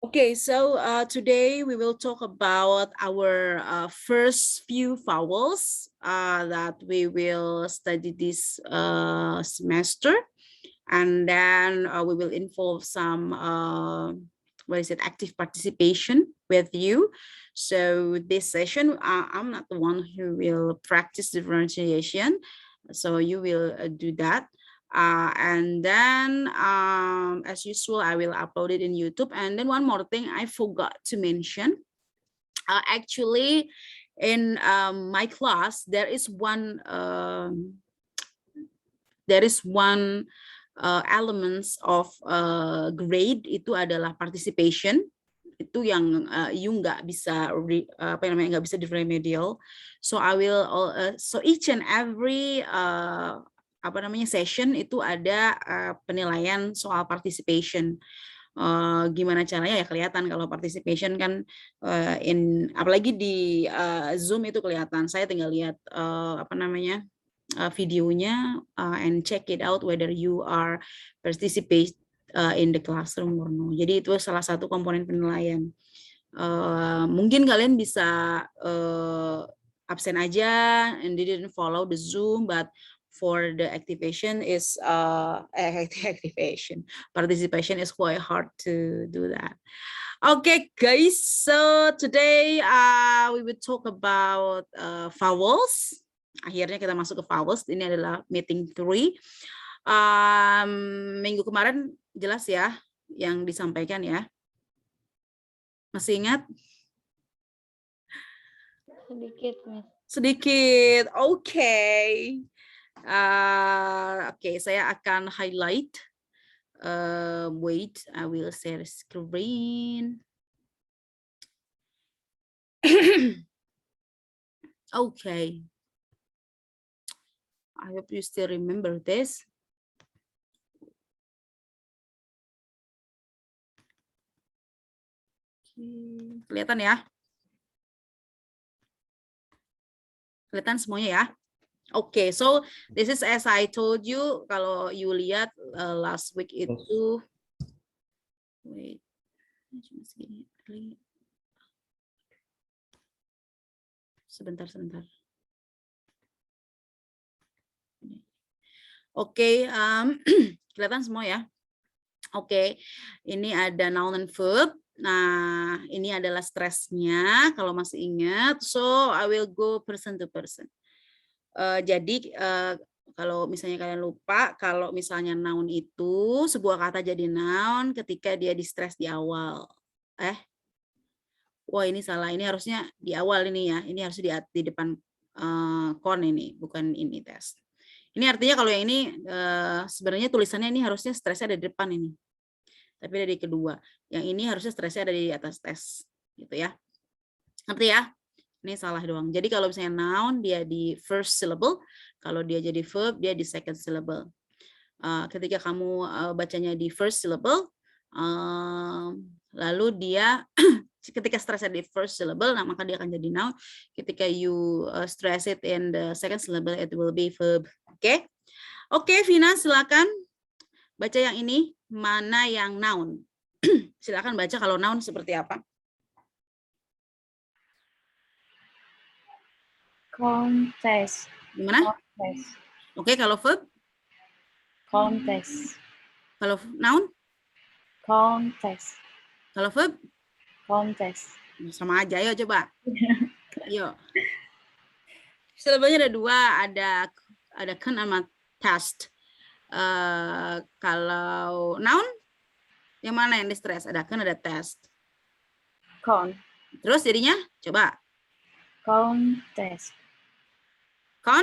Okay, so today we will talk about our first few vowels that we will study this semester, and then we will involve some active participation with you. So this session, I'm not the one who will practice differentiation, so you will do that. And then as usual, I will upload it in YouTube. And then one more thing I forgot to mention, actually in my class there is one elements of grade, itu adalah participation. Itu yang you nggak bisa nggak bisa di remedial. So I will so each and every session itu ada penilaian soal participation. Gimana caranya ya kelihatan kalau participation kan apalagi di Zoom itu kelihatan. Saya tinggal lihat videonya and check it out whether you are participate in the classroom or no. Jadi itu salah satu komponen penilaian. Mungkin kalian bisa absen aja and didn't follow the Zoom, but for the activation is participation is quite hard to do that. Okay, guys. So today we will talk about vowels. Akhirnya kita masuk ke vowels. Ini adalah meeting 3. Minggu kemarin jelas ya yang disampaikan ya. Masih ingat? Sedikit, Miss. Sedikit. Okay. Oke, saya akan highlight. Wait, I will share screen. Okay. I hope you still remember this. Kelihatan ya? Kelihatan semuanya ya? Okay, so this is as I told you, kalau you lihat last week itu, wait, sebentar. Oke, kelihatan semua ya? Oke, ini ada noun and verb. Nah, ini adalah stressnya, kalau masih ingat. So, I will go person to person. Jadi kalau misalnya kalian lupa, kalau misalnya noun itu sebuah kata jadi noun ketika dia di stress di awal. Wah ini salah, ini harusnya di awal ini ya. Ini harusnya di depan kon ini, bukan ini tes. Ini artinya kalau yang ini sebenarnya tulisannya ini harusnya stresnya ada di depan ini. Tapi ada di kedua. Yang ini harusnya stresnya ada di atas tes. Gitu ya. Ngerti ya? Ini salah doang. Jadi kalau misalnya noun dia di first syllable, kalau dia jadi verb dia di second syllable. Ketika kamu bacanya di first syllable, lalu dia ketika stress di first syllable, nah maka dia akan jadi noun. Ketika you stress it in the second syllable, it will be verb. Oke? Oke, Vina silakan baca yang ini. Mana yang noun? Silakan baca kalau noun seperti apa? Contest. Gimana? Contest. Oke, kalau verb? Contest. Kalau noun? Contest. Kalau verb? Contest. Sama aja, ayo coba. Yuk. Syllable-nya ada 2, ada kan sama test. Kalau noun, yang mana yang di stress? Ada kan, ada test. Con. Terus jadinya, coba. Contest. Con?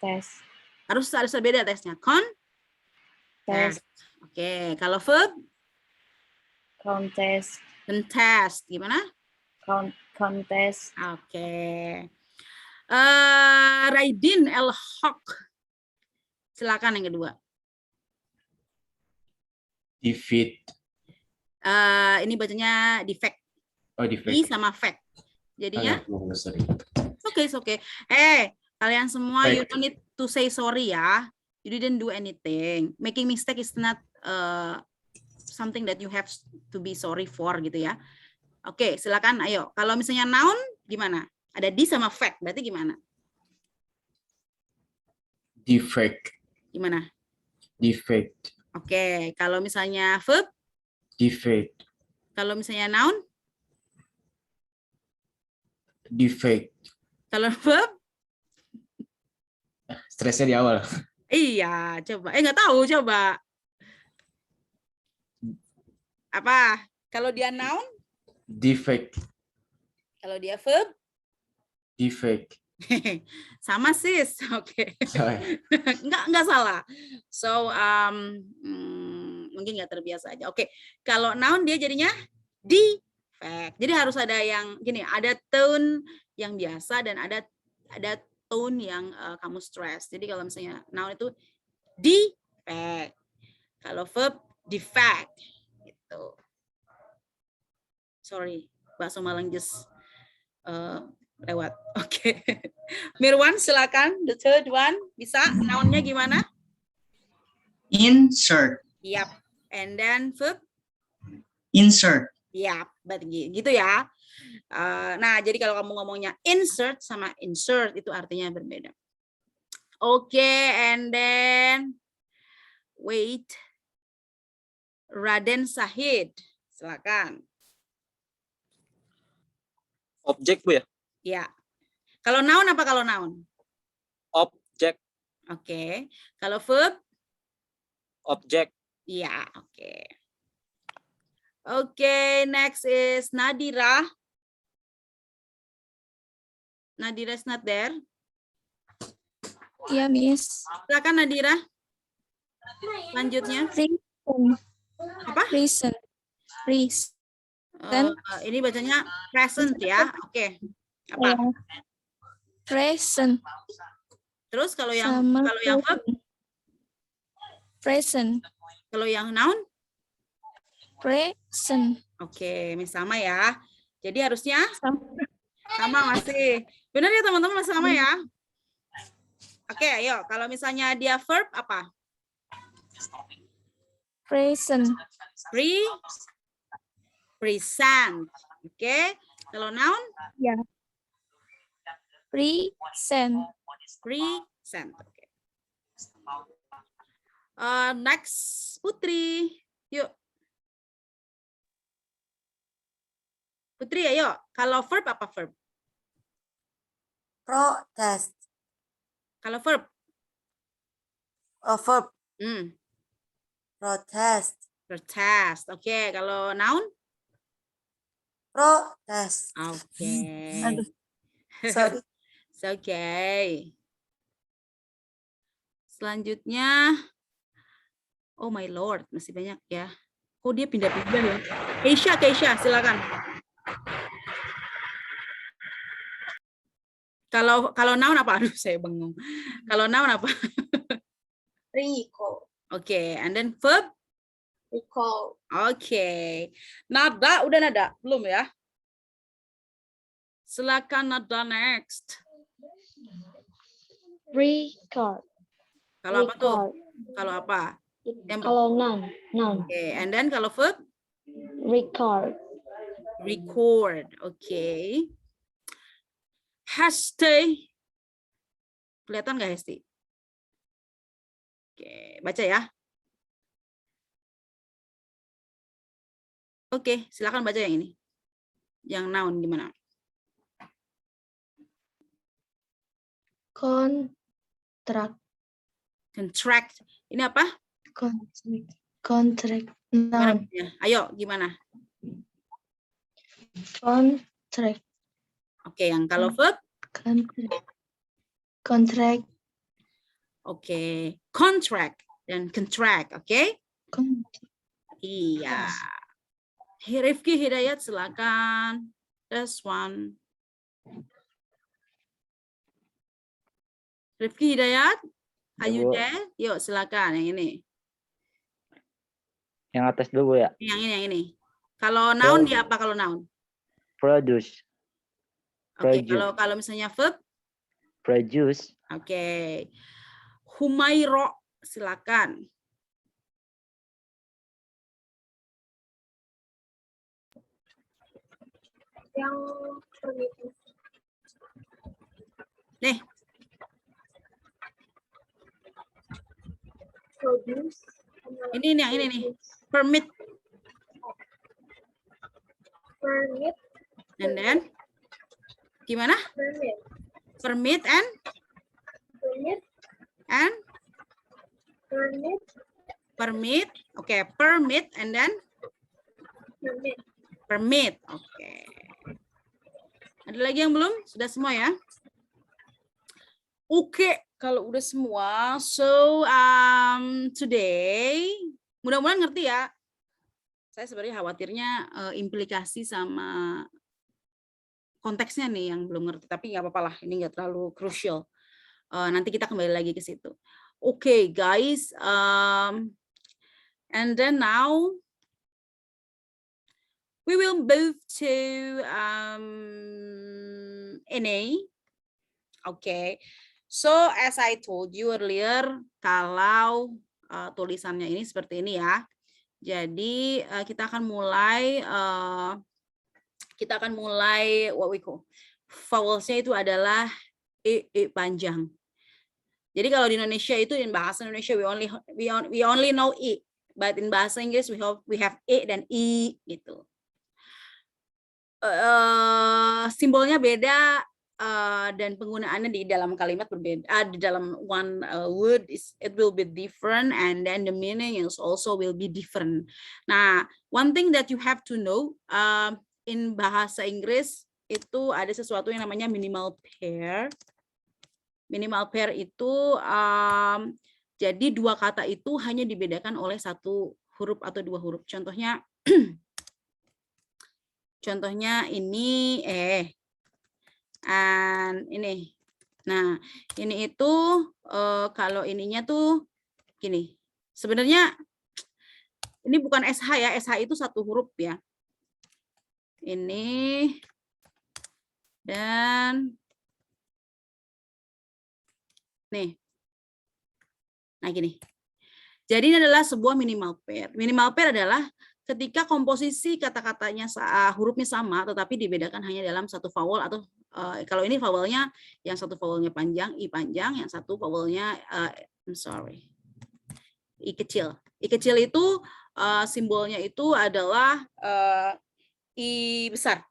Test. Harus beda tesnya. Con? Test. Oke, kalau verb? Contest. Contest. Gimana? Contest. Oke. Raidin El-Haq. Silakan yang kedua. Defeat. Ini bacanya defect. Oh, defect. I sama fact. Jadinya? Sorry. It's okay. Kalian semua, you don't need to say sorry ya. You didn't do anything. Making mistake is not something that you have to be sorry for gitu ya. Oke, silakan. Ayo, kalau misalnya noun gimana? Ada di sama fact, berarti gimana? Defect. Gimana? Defect. Oke, kalau misalnya verb, Defect. kalau misalnya noun, Defect. kalau verb, Stresnya di awal. iya, coba. Nggak tahu, coba. Apa? Kalau dia noun, Defect. kalau dia verb, Defect. sama sis. Oke. Nggak salah. So mungkin nggak terbiasa aja. Oke. Kalau noun dia jadinya defect. Jadi harus ada yang gini, ada tone yang biasa dan ada tone yang kamu stress. Jadi kalau misalnya noun itu defect. Kalau verb defect gitu. Sorry, bakso Malang just lewat. Oke. Mirwan silakan, the third one. Bisa noun-nya gimana? Insert. Yap. And then verb? Insert. Yap, gitu ya. Nah, jadi kalau kamu ngomongnya insert sama insert itu artinya berbeda. Oke, and then wait. Raden Sahid, silakan. Objek Bu ya? Ya. Kalau noun apa kalau noun? Objek. Oke. Kalau verb? Objek. Ya, oke. Oke, next is Nadira. Nadira is not there. Yeah, Miss. Silakan Nadira. Selanjutnya. Reason. Apa? Reason. Reason. Ini bacanya present ya. Oke. Apa? Present. Terus kalau yang Sama verb? present. Kalau yang noun? Present. Oke, sama ya. Jadi harusnya Sama. masih. Benar ya teman-teman, masih sama ya. Oke, ayo. Kalau misalnya dia verb apa? Present. Present. Oke. Kalau noun? Ya. Present. Present. Oke. Next, Putri. Yuk. Putri, ayo. Kalau verb apa verb? Protest. Kalau verb? Verb. Protest. Protest. Oke. Kalau noun? Protest. Oke. Aduh, sorry. It's okay. Selanjutnya, oh my lord, masih banyak ya. Kok dia pindah-pindah ya? Keisha, silakan. Kalau noun apa? Aduh, saya bengong. Kalau noun apa? Recall. Oke, and then verb? Recall. Oke. Nada, udah nada? Belum ya? Silakan Nada next. Record. Kalau apa tuh? Kalau apa? Kalau noun. Oke, and then kalau verb? Record. Record. Oke. Hesti. Kelihatan nggak Hesti? Oke, baca ya. Oke, silakan baca yang ini. Yang noun gimana? Contract. Contract. Ini apa? Contract. Gimana Noun. bunyinya? Ayo, gimana? Contract. Oke, yang kalau verb? Contract. Oke, contract dan contract, oke? Iya. Rifki Hidayat, silakan. This one. Rifki Hidayat, are you there? Yuk, silakan yang ini. Yang atas dulu ya. Yang ini. Kalau noun dia apa kalau noun? Produce. Oke, Produce. kalau misalnya verb? Produce. Oke. Humairo, silakan. Yang primitif. Nih, Produce. ini yang ini nih. Permit. Permit. And then, gimana? Permit. Permit and Permit. and Permit. permit. Oke, permit and then Permit. permit. Oke. Ada lagi yang belum? Sudah semua ya? Oke, kalau udah semua, so today mudah-mudahan ngerti ya. Saya sebenarnya khawatirnya implikasi sama konteksnya nih yang belum ngerti, tapi nggak apa-apa lah, ini nggak terlalu crucial. Nanti kita kembali lagi ke situ. Oke, guys, and then now we will move to NA. Okay, so as I told you earlier, kalau tulisannya ini seperti ini ya. Jadi kita akan mulai what we call vowelsnya itu adalah e panjang. Jadi kalau di Indonesia itu, in bahasa Indonesia we only know e, but in bahasa Inggris we have e dan i gitu. Simbolnya beda dan penggunaannya di dalam kalimat berbeda. Di dalam one word it will be different, and then the meaning is also will be different. Nah, one thing that you have to know in bahasa Inggris itu ada sesuatu yang namanya minimal pair. Minimal pair itu jadi dua kata itu hanya dibedakan oleh satu huruf atau dua huruf. Contohnya contohnya ini and ini. Nah, ini itu kalau ininya tuh gini. Sebenarnya ini bukan SH ya, SH itu satu huruf ya. Ini dan nih. Nah, gini. Jadi ini adalah sebuah minimal pair. Minimal pair adalah ketika komposisi kata-katanya hurufnya sama tetapi dibedakan hanya dalam satu vowel, atau kalau ini vowelnya yang satu vowelnya panjang, i panjang, yang satu vowelnya i kecil. I kecil itu simbolnya itu adalah i besar.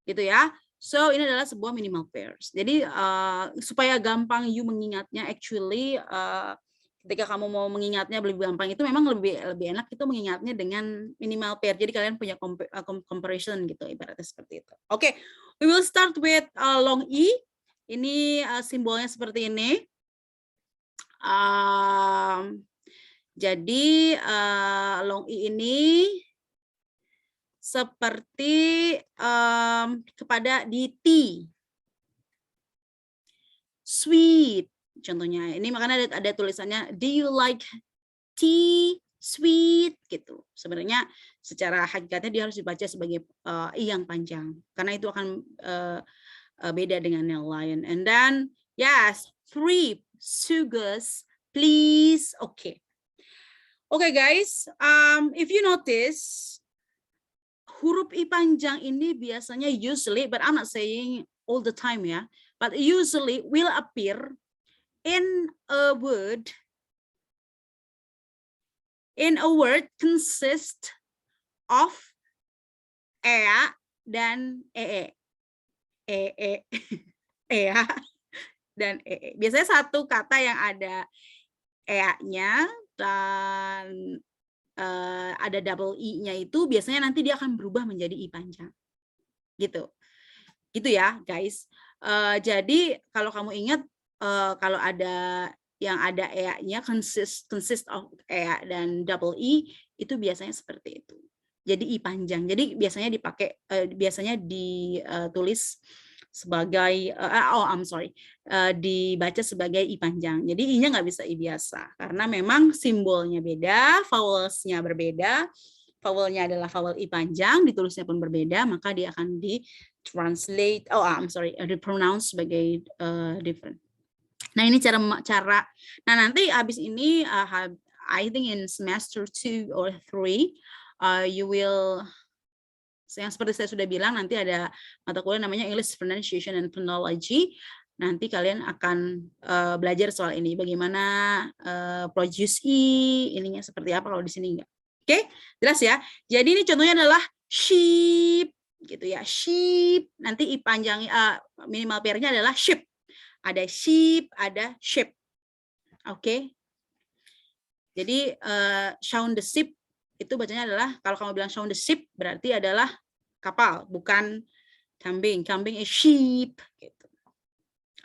Gitu ya. So ini adalah sebuah minimal pairs. Jadi supaya gampang you mengingatnya, actually ketika kamu mau mengingatnya lebih gampang, itu memang lebih enak itu mengingatnya dengan minimal pair. Jadi kalian punya comparison gitu, ibaratnya seperti itu. Oke, we will start with long E. Ini simbolnya seperti ini. Jadi long E ini seperti kepada di T. Sweet. Contohnya ini makanya ada tulisannya do you like tea sweet gitu. Sebenarnya secara hakikatnya dia harus dibaca sebagai i yang panjang karena itu akan beda dengan yang lain. And then yes, 3 sugars please. Okay guys, if you notice huruf i panjang ini biasanya usually, but I'm not saying all the time ya, but usually will appear in a word consist of dan dan biasanya satu kata yang ada nya dan ada double i-nya itu biasanya nanti dia akan berubah menjadi i panjang gitu ya guys. Jadi kalau kamu ingat kalau ada yang ada nya consist of dan double i itu biasanya seperti itu. Jadi i panjang. Jadi biasanya dipakai biasanya ditulis sebagai dibaca sebagai i panjang. Jadi i-nya nggak bisa i biasa karena memang simbolnya beda, vowelsnya berbeda. Vowelnya adalah vowel i panjang, ditulisnya pun berbeda, maka dia akan di-translate, di-pronounce sebagai different. Nah, ini cara. Nah, nanti habis ini I think in semester 2 or 3 you will Yang seperti saya sudah bilang, nanti ada mata kuliah namanya English Pronunciation and Phonology. Nanti kalian akan belajar soal ini, bagaimana produce ininya seperti apa, kalau di sini enggak. Oke, jelas ya. Jadi ini contohnya adalah sheep, gitu ya. Sheep, nanti i panjang minimal pair-nya adalah sheep. Ada sheep, ada sheep. Oke. Jadi Shaun the Ship itu bacanya adalah, kalau kamu bilang Shaun the Ship berarti adalah kapal, bukan kambing. Kambing is sheep. Gitu.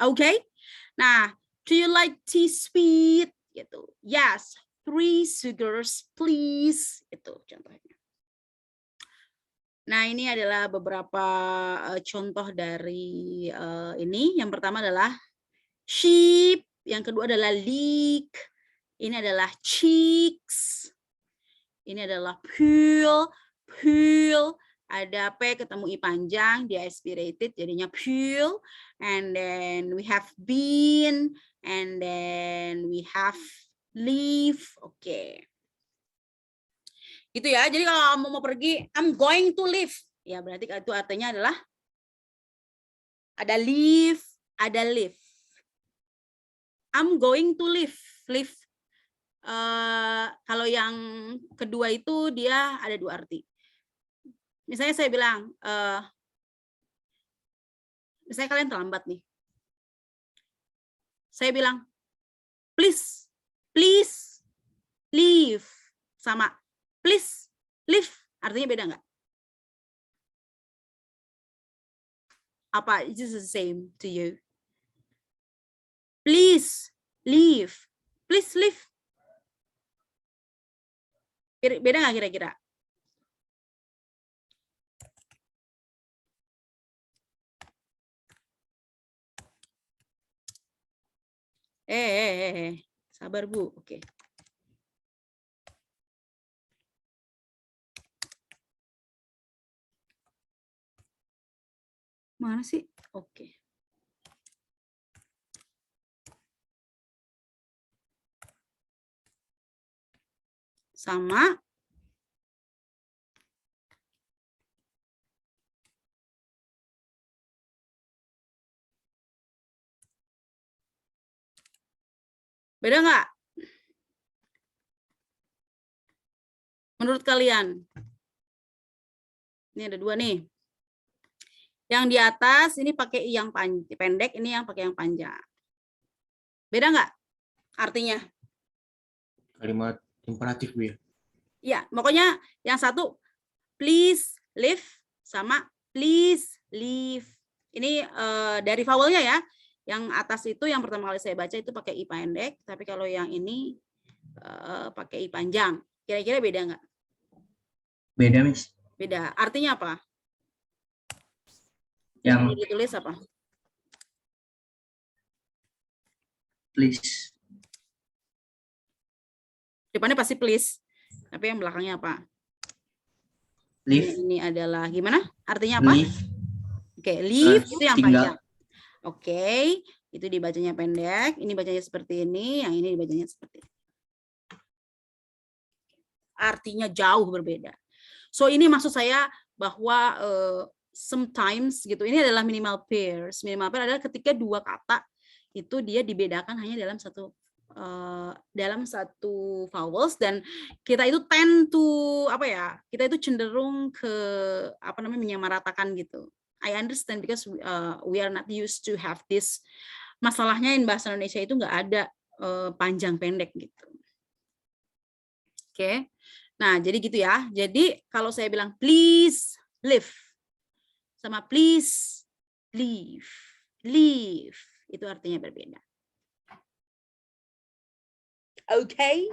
Oke. Nah, do you like tea sweet? Gitu. Yes. 3 sugars, please. Itu contohnya. Nah, ini adalah beberapa contoh dari ini. Yang pertama adalah sheep. Yang kedua adalah leek. Ini adalah cheeks. Ini adalah pool. Pool. Ada P ketemu I panjang, dia aspirated, jadinya pool. And then we have bean. And then we have leaf. Oke. Gitu ya. Jadi kalau kamu mau pergi, I'm going to leave. Ya berarti itu artinya adalah ada leave, ada live. I'm going to leave. Leave. Kalau yang kedua itu dia ada 2 arti. Misalnya saya bilang, misalnya kalian terlambat nih. Saya bilang, please leave, sama please leave, artinya beda nggak? Apa it's the same to you? Please leave, please leave. Beda nggak kira-kira? Sabar Bu, oke. Mana sih? Oke. Sama. Beda nggak? Menurut kalian? Ini ada 2 nih. Yang di atas ini pakai yang pendek, ini yang pakai yang panjang. Beda nggak artinya? Kalimat imperatif Bu ya. Iya, pokoknya yang satu please leave sama please leave. Ini dari vowelnya ya. Yang atas itu yang pertama kali saya baca itu pakai I pendek, tapi kalau yang ini pakai I panjang. Kira-kira beda nggak? Beda, Miss. Beda. Artinya apa? Yang ditulis apa? please. Depannya pasti please. Tapi yang belakangnya apa? Leave. Ini adalah gimana? Artinya apa? Leave. Oke, leave itu yang tinggal. panjang. Oke, itu dibacanya pendek. Ini bacanya seperti ini. Yang ini dibacanya seperti ini. Artinya jauh berbeda. So ini maksud saya bahwa sometimes gitu. Ini adalah minimal pairs. Minimal pair adalah ketika 2 kata itu dia dibedakan hanya dalam satu vowels, dan kita itu tend to kita itu cenderung ke menyamaratakan gitu. I understand because we are not used to have this. Masalahnya in bahasa Indonesia itu nggak ada panjang pendek gitu. Oke. Nah, jadi gitu ya. Jadi kalau saya bilang please leave sama please leave. Leave itu artinya berbeda. Oke.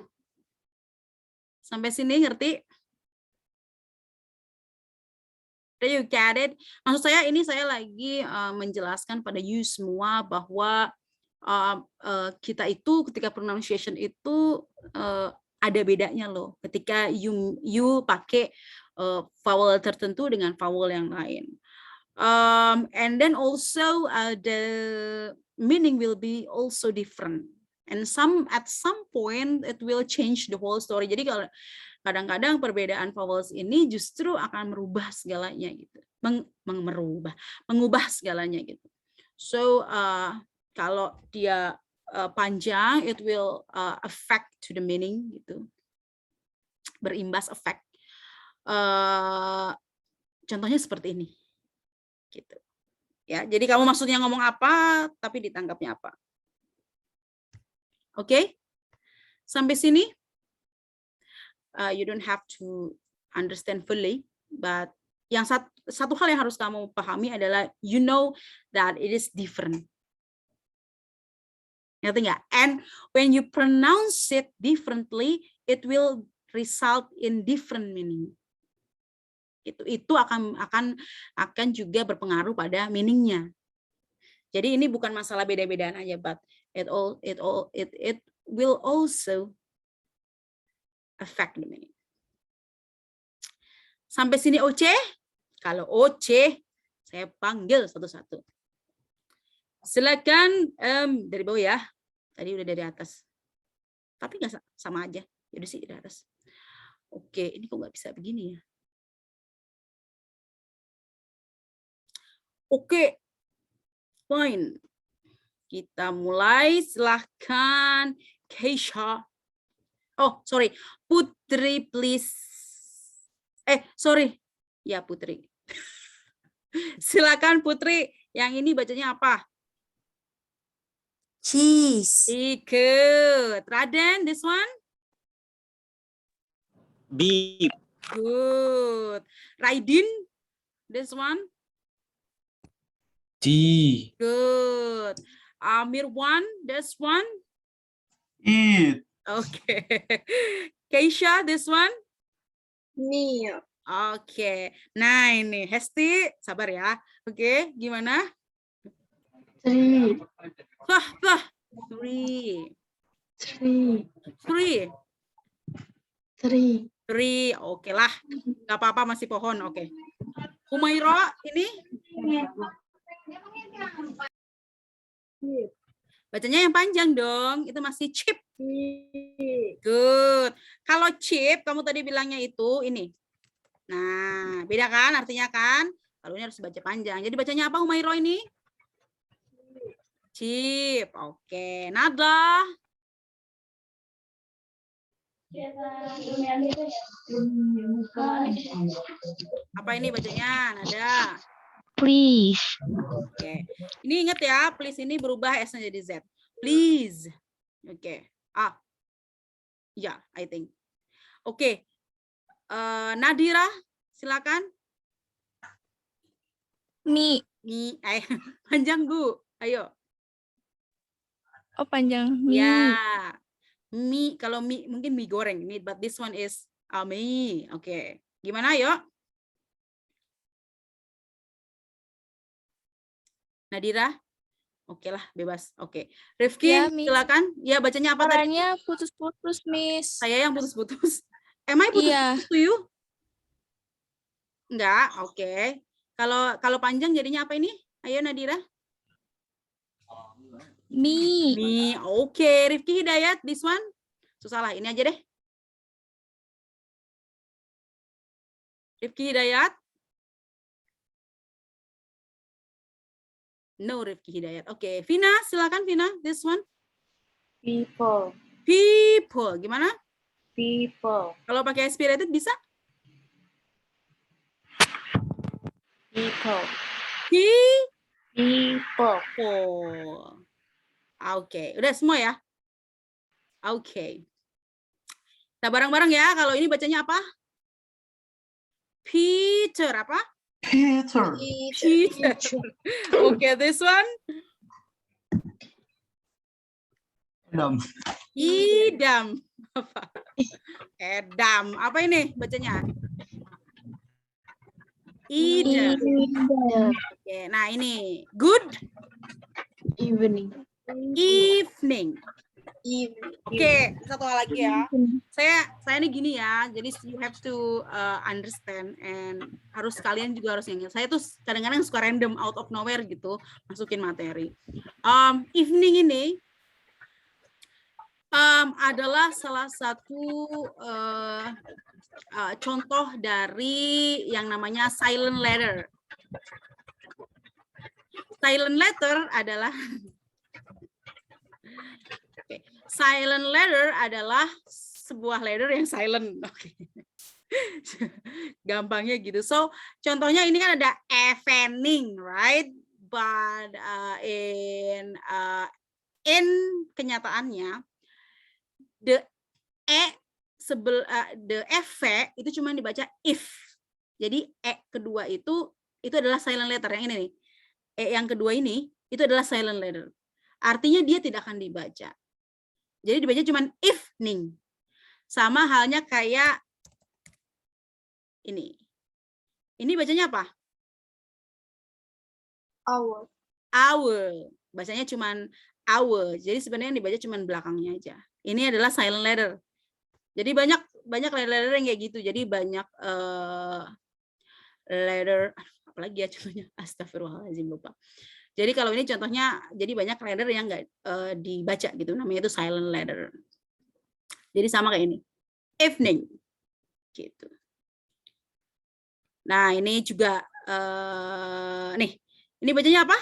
Sampai sini ngerti? Do you get it? Maksud saya ini saya lagi menjelaskan pada you semua bahwa kita itu ketika pronunciation itu ada bedanya loh. Ketika you pakai vowel tertentu dengan vowel yang lain. And then also the meaning will be also different. And at some point it will change the whole story. Jadi kadang-kadang perbedaan vowels ini justru akan merubah segalanya gitu. Mengubah segalanya gitu. So kalau dia panjang, it will affect to the meaning gitu. Berimbas efek. Contohnya seperti ini. Gitu. Ya, jadi kamu maksudnya ngomong apa, tapi ditangkapnya apa. Oke? Sampai sini, you don't have to understand fully, but yang satu hal yang harus kamu pahami adalah you know that it is different. Ngerti nggak? And when you pronounce it differently, it will result in different meaning. Itu akan juga berpengaruh pada meaningnya. Jadi ini bukan masalah beda-bedaan aja, but it will also affect the meaning. Sampai sini OC? Kalau OC, saya panggil satu-satu. Silakan dari bawah ya. Tadi udah dari atas. Tapi nggak sama aja. Jadi sih dari atas. Oke, ini kok nggak bisa begini ya? Oke, fine. Kita mulai. Silahkan, Keisha. Oh, sorry. Putri, please. Sorry. Ya, Putri. Silakan, Putri. Yang ini bacanya apa? Cheese. Good. Raden, this one? Beef. Good. Raidin, this one? Tea. Good. Mirwan, this one? Eat. Okay. Keisha, this one? Milk. Oke. Nah, ini Hesti, sabar ya. Oke, gimana? 3. Wah. 3. 3. Oke lah. Gak apa-apa, masih pohon. Oke. Humairo, ini? Bacanya yang panjang dong. Itu masih chip. Good. Kalau chip, kamu tadi bilangnya itu ini. Nah, beda kan artinya kan? Kalau ini harus baca panjang. Jadi bacanya apa Humairo ini? Chip. Oke. Nada. Apa ini bacanya? Nada. Please. Oke. Ini ingat ya, please ini berubah S-nya jadi Z. Please. Oke. Ya, I think. Oke. Nadira, silakan. Mie. Panjang Bu. Ayo. Oh, panjang. Mie. Ya. Mie, kalau mie mungkin mie goreng, mie, but this one is mie. Oke. Gimana, yuk? Nadira? Oke lah, bebas. Oke. Rifki, Ya, Miss. silakan. Ya, bacanya apa tadi? Suaranya putus-putus, Miss. Saya yang putus-putus. Am I putus-putus to you? Enggak, oke. Kalau panjang jadinya apa ini? Ayo Nadira. Mie. Mie, oke. Rifki Hidayat, this one. Susah lah, ini aja deh. Rifki Hidayat. No, Rifki Hidayat. Oke, Vina, silakan Vina, this one. People. People, gimana? People. Kalau pakai aspirated bisa? People. People. People. Oke, udah semua ya? Oke. Kita bareng-bareng ya. Kalau ini bacanya apa? Peter apa? Peter. Peter. Oke, this one. Edam. Idam. Apa? Edam. Apa ini bacanya? Idam. Oke, nah ini good Evening. evening. Oke, satu hal lagi ya. Saya ini gini ya. Jadi you have to understand and harus kalian juga harus ingat. Saya tuh kadang-kadang suka random out of nowhere gitu masukin materi. Evening ini adalah salah satu contoh dari yang namanya silent letter. Silent letter adalah silent letter adalah sebuah letter yang silent. Oke. Gampangnya gitu. So, contohnya ini kan ada evening, right? But in kenyataannya the itu cuma dibaca if. Jadi kedua itu adalah silent letter yang ini nih. Yang kedua ini itu adalah silent letter. Artinya dia tidak akan dibaca. Jadi dibaca cuma evening. Sama halnya kayak ini. Ini bacanya apa? Hour. Hour. Bacanya cuma hour. Jadi sebenarnya yang dibaca cuma belakangnya aja. Ini adalah silent letter. Jadi banyak letter yang kayak gitu. Jadi banyak letter, apalagi ya contohnya, astagfirullahaladzim lupa. Jadi kalau ini contohnya, jadi banyak letter yang nggak dibaca gitu, namanya itu silent letter. Jadi sama kayak ini, evening, gitu. Nah ini juga, nih, ini bacanya apa?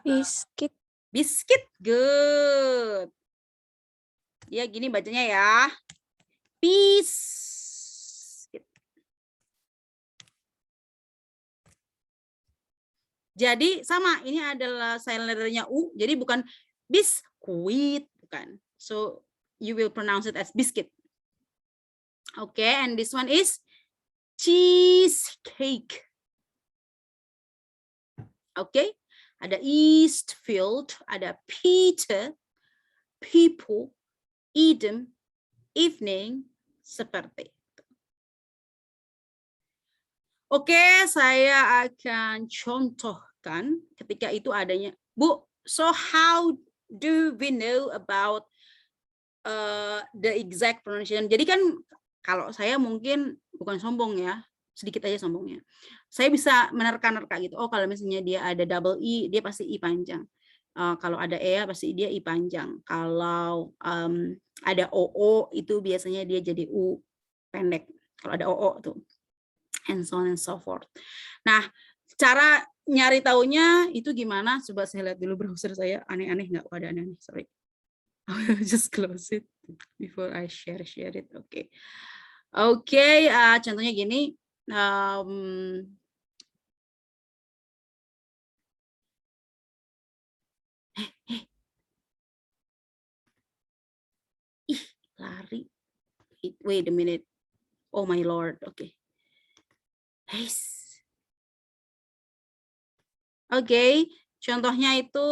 Biscuit. Biscuit, good. Dia gini bacanya ya, biscuit. Jadi sama, ini adalah silent letternya U, jadi bukan biskuit, bukan. So you will pronounce it as biscuit. Okay, and this one is cheesecake. Okay, ada Eastfield, ada Peter, people, Eden, evening, seperti itu. Oke, saya akan contohkan ketika itu adanya. Bu, so how do we know about the exact pronunciation? Jadi kan kalau saya mungkin bukan sombong ya, sedikit aja sombongnya. Saya bisa menerka-nerka gitu. Oh, kalau misalnya dia ada double I, dia pasti I panjang. Kalau ada E, pasti dia I panjang. Kalau ada OO, itu biasanya dia jadi U pendek. Kalau ada OO tuh. And so on and so forth. Nah, cara nyari taunya itu gimana? Coba saya lihat dulu browser saya. Aneh-aneh nggak? Ada aneh-aneh, sorry. I will just close it before I share it. Oke. Oke, contohnya gini. Ih, lari. Wait a minute. Oh my lord. Oke. Yes. Oke, contohnya itu.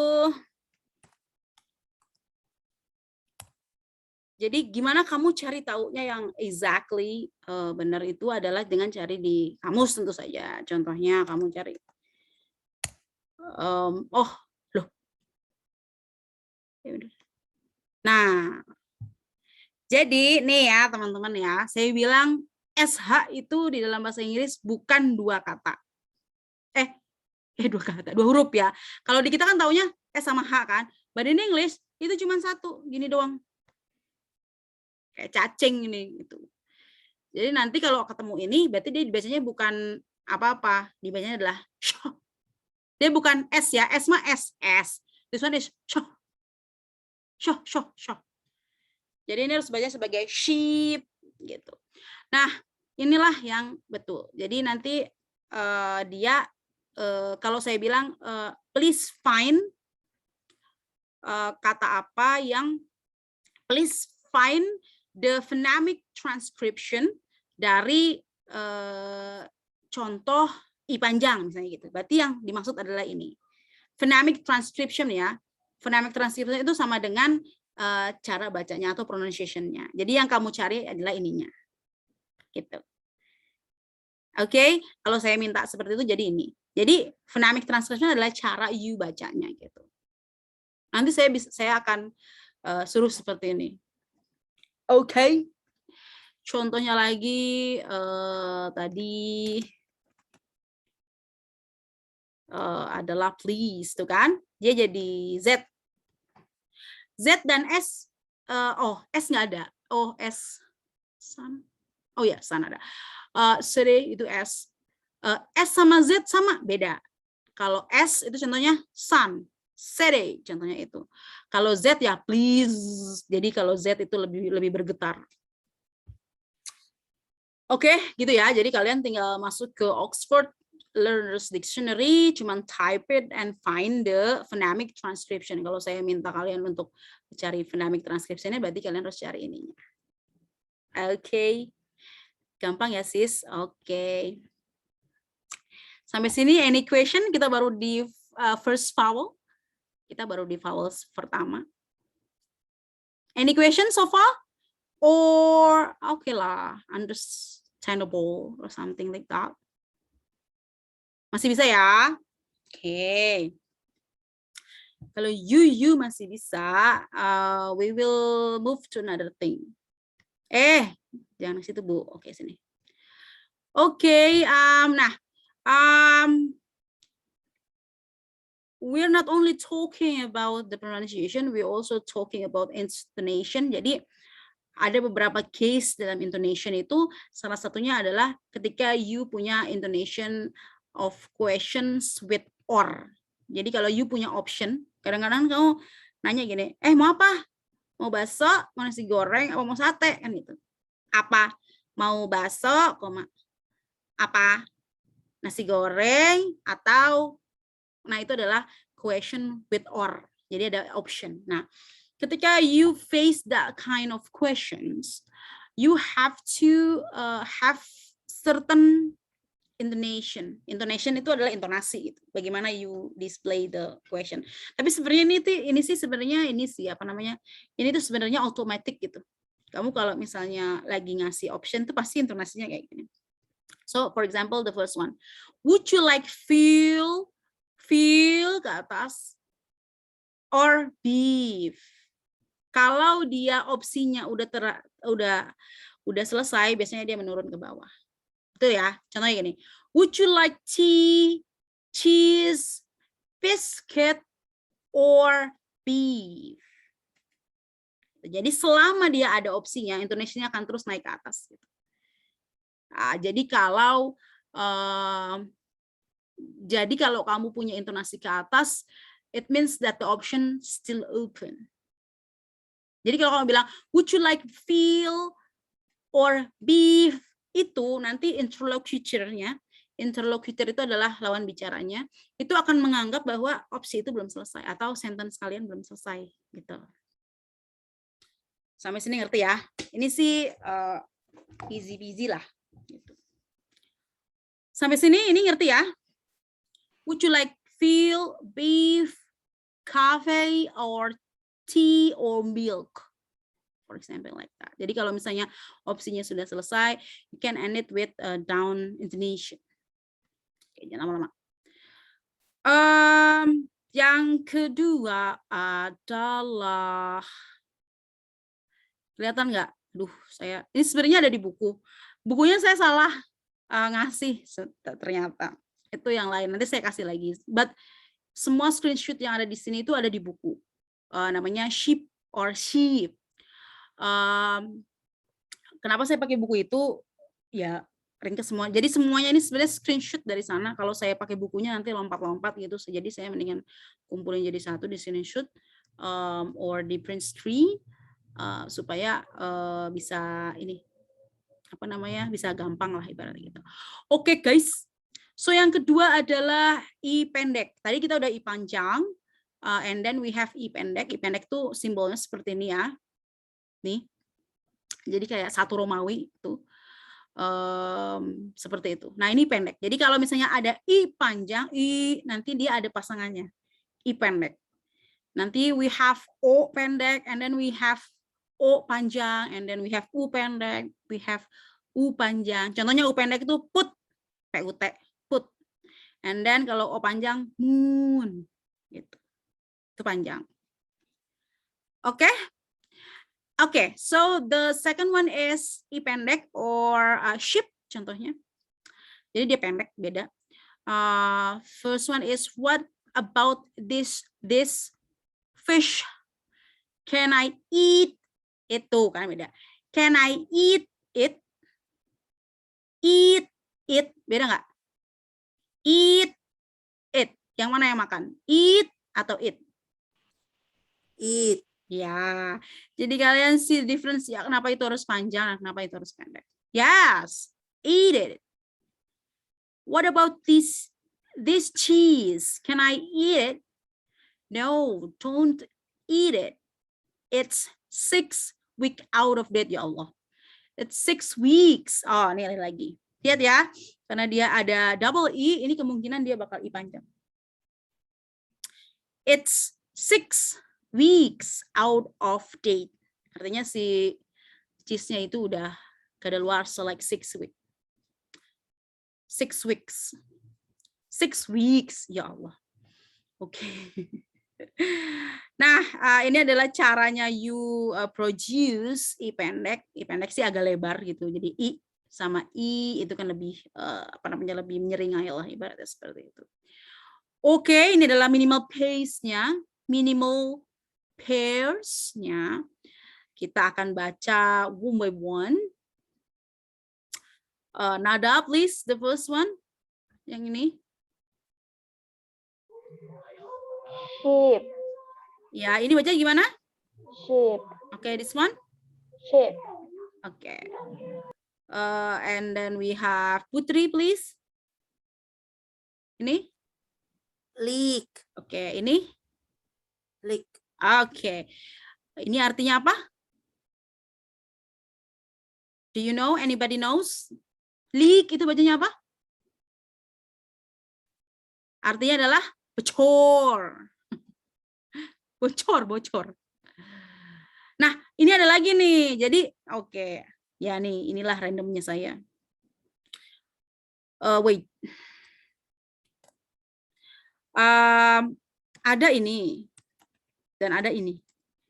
Jadi gimana kamu cari taunya yang exactly benar itu adalah dengan cari di kamus tentu saja. Contohnya kamu cari. Oh, loh. Nah, jadi nih ya teman-teman ya, saya bilang SH itu di dalam bahasa Inggris bukan dua kata. Dua kata, dua huruf ya. Kalau di kita kan taunya S sama H kan. But in English itu cuma satu, gini doang. Kayak cacing ini gitu. Jadi nanti kalau ketemu ini berarti dia dibacanya bukan apa-apa, dibacanya adalah show. Dia bukan S ya, S mah SS. This one is show. Show. Jadi ini harus baca sebagai sheep gitu. Nah, inilah yang betul. Jadi nanti dia kalau saya bilang please find kata apa yang please find the phonemic transcription dari contoh I panjang misalnya gitu. Berarti yang dimaksud adalah ini. Phonemic transcription ya. Phonemic transcription itu sama dengan cara bacanya atau pronunciation-nya. Jadi yang kamu cari adalah ininya. Gitu. Oke, kalau saya minta seperti itu jadi ini. Jadi phonemic transcription adalah cara you bacanya gitu. Nanti saya akan suruh seperti ini. Oke. Contohnya lagi tadi adalah please tuh kan. Dia jadi Z. Z dan S S nggak ada. S sun. Oh ya, sun ada. City itu S. S sama Z sama beda. Kalau S itu contohnya sun, city contohnya itu. Kalau Z ya please. Jadi kalau Z itu lebih bergetar. Oke, gitu ya. Jadi kalian tinggal masuk ke Oxford Learners Dictionary, cuman type it and find the phonemic transcription. Kalau saya minta kalian untuk cari phonemic transcription-nya, berarti kalian harus cari ininya. Oke. Gampang ya, sis? Oke. Sampai sini any question? Kita baru di first vowel. Kita baru di vowels pertama. Any question so far? Or okay lah, understandable or something like that. Masih bisa ya? Oke. Kalau you masih bisa, we will move to another thing. Jangan ke situ, Bu. Oke, sini. Oke, we're not only talking about the pronunciation, we're also talking about intonation. Jadi ada beberapa case dalam intonation itu, salah satunya adalah ketika you punya intonation of questions with or. Jadi kalau you punya option, kadang-kadang kamu nanya gini, mau apa? Mau bakso, mau nasi goreng, apa mau sate? Kan gitu. Apa? Mau bakso, apa? Nasi goreng, atau, nah itu adalah question with or. Jadi ada option. Nah, ketika you face that kind of questions, you have to have certain intonation. Intonation itu adalah intonasi, gitu. Bagaimana you display the question. Tapi sebenarnya ini sih apa namanya? Ini tuh sebenarnya automatic gitu. Kamu kalau misalnya lagi ngasih option tuh pasti intonasinya kayak gini. So, for example, the first one, would you like feel ke atas or beef? Kalau dia opsinya udah selesai, biasanya dia menurun ke bawah. Betul ya? Contohnya gini. Would you like tea, cheese, biscuit, or beef? Jadi selama dia ada opsinya, intonasinya akan terus naik ke atas. Nah, jadi kalau kamu punya intonasi ke atas, it means that the option still open. Jadi kalau kamu bilang, would you like feel or beef, itu nanti interlocutor itu adalah lawan bicaranya, itu akan menganggap bahwa opsi itu belum selesai atau sentence kalian belum selesai gitu. Sampai sini ngerti ya? Ini sih easy peasy lah. Gitu. Sampai sini ini ngerti ya? Would you like feel, beef, coffee, or tea or milk, for example like that. Jadi kalau misalnya opsinya sudah selesai, you can end it with down intonation. Oke, jangan lama-lama. Yang kedua adalah, kelihatan nggak? Ini sebenarnya ada di buku. Bukunya saya salah ngasih ternyata. Itu yang lain. Nanti saya kasih lagi. But semua screenshot yang ada di sini itu ada di buku. Namanya sheep or sheep. Kenapa saya pakai buku itu? Ya, ringkes semua. Jadi semuanya ini sebenarnya screenshot dari sana. Kalau saya pakai bukunya nanti lompat-lompat gitu. Jadi saya mendingan kumpulin jadi satu di screenshot or di print screen supaya bisa ini apa namanya bisa gampang lah ibaratnya gitu. Oke guys. So yang kedua adalah I pendek. Tadi kita udah I panjang. And then we have I pendek. I pendek tuh simbolnya seperti ini ya. Nih. Jadi kayak satu Romawi tuh. Seperti itu. Nah, ini pendek. Jadi kalau misalnya ada I panjang, I nanti dia ada pasangannya. I pendek. Nanti we have O pendek and then we have O panjang and then we have U pendek, we have U panjang. Contohnya U pendek itu put, PUT, put. And then kalau O panjang moon gitu. Itu panjang. Oke. Oke, so the second one is I pendek or ship contohnya. Jadi dia pendek, beda. First one is what about this fish? Can I eat Itu kan beda. Can I eat it? Eat it. Beda nggak? Eat it. Yang mana yang makan? Eat atau eat? Eat. Ya. Jadi kalian see difference ya. Kenapa itu harus panjang? Kenapa itu harus pendek? Yes. Eat it. What about this cheese? Can I eat it? No, don't eat it. It's 6 weeks out of date, ya Allah. It's 6 weeks. Oh, ini lagi. Lihat ya, karena dia ada double E, ini kemungkinan dia bakal I panjang. It's 6 weeks out of date. Artinya si cheese-nya itu udah kadaluarsa like 6 weeks. 6 weeks. 6 weeks, ya Allah. Oke. Nah, ini adalah caranya you produce I pendek. I pendek sih agak lebar gitu. Jadi I sama I itu kan lebih lebih menyeringai lah ibaratnya seperti itu. Oke, ini adalah minimal pace-nya, minimal pairs-nya. Kita akan baca one by one. Nada, please, the first one. Yang ini. Sheep. Ya, ini baca gimana? Sheep. Okay, this one. Sheep. Okay. And then we have Putri, please. Ini. Leak. Okay, ini. Leak. Okay. Ini artinya apa? Do you know? Anybody knows? Leak itu bacanya apa? Artinya adalah bocor. Bocor. Nah, ini ada lagi nih. Jadi, oke. Ya nih, inilah randomnya saya. Wait. Ada ini. Dan ada ini.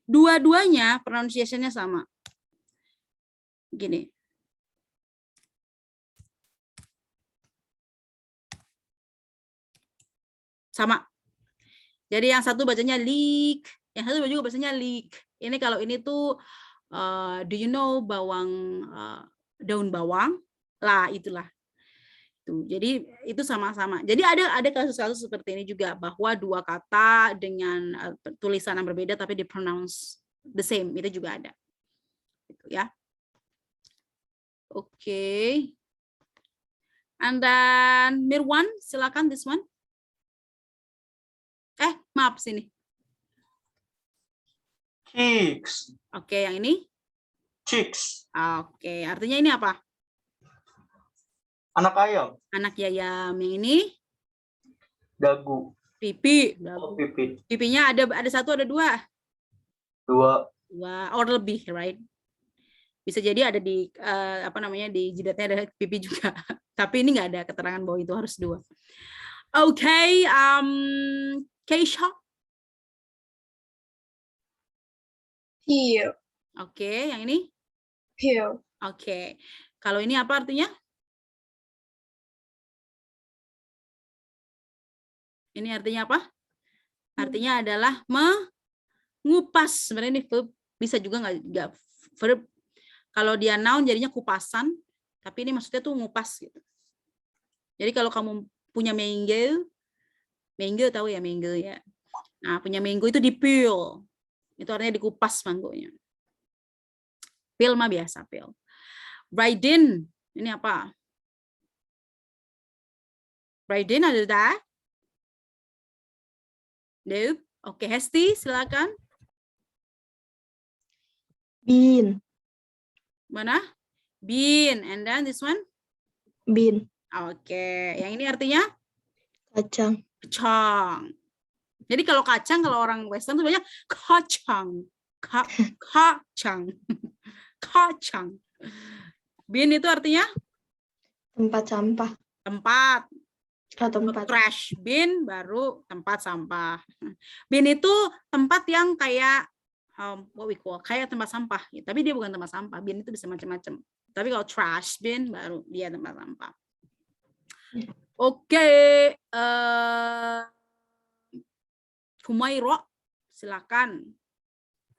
Dua-duanya pronunciation-nya sama. Gini. Sama. Jadi yang satu bacanya leek, yang satu juga bacanya leek. Ini kalau ini tuh do you know bawang daun bawang? Lah itulah. Tuh, jadi itu sama-sama. Jadi ada kasus-kasus seperti ini juga bahwa dua kata dengan tulisan yang berbeda tapi di-pronounce the same. Itu juga ada. Gitu ya. Oke. And then Mirwan, silakan this one. Maaf sini. Chicks. Oke, yang ini? Chicks. Oke, artinya ini apa? Anak ayam. Anak ayam. Yang ini? Dagu. Pipi. Oh, pipi. Pipinya ada satu, ada dua? Dua. Dua, or lebih, right? Bisa jadi ada di di jidatnya ada pipi juga. Tapi ini nggak ada keterangan bahwa itu harus dua. Oke, Keisha. Heel. Oke, yang ini? Heel. Oke. Kalau ini apa artinya? Ini artinya apa? Artinya adalah mengupas. Sebenarnya ini verb, bisa juga nggak verb. Kalau dia noun jadinya kupasan, tapi ini maksudnya tuh ngupas gitu. Jadi kalau kamu punya mango tahu ya mango ya. Nah, punya mango itu di-peel. Itu artinya dikupas manggonya. Peel mah biasa, peel. Raiden, ini apa? Raiden ada that? Nope. Oke, Hesti, silakan. Bean. Mana? Bean. And then this one? Bean. Oke, yang ini artinya? Kacang. Kacang. Jadi kalau kacang, kalau orang Western tuh banyak kacang. Kacang. Kacang. Bin itu artinya? Tempat sampah. Tempat. Tempat. Trash bin baru tempat sampah. Bin itu tempat yang kayak what we call, kayak tempat sampah. Tapi dia bukan tempat sampah. Bin itu bisa macam-macam. Tapi kalau trash bin baru dia tempat sampah. Oke. Humairo, silakan.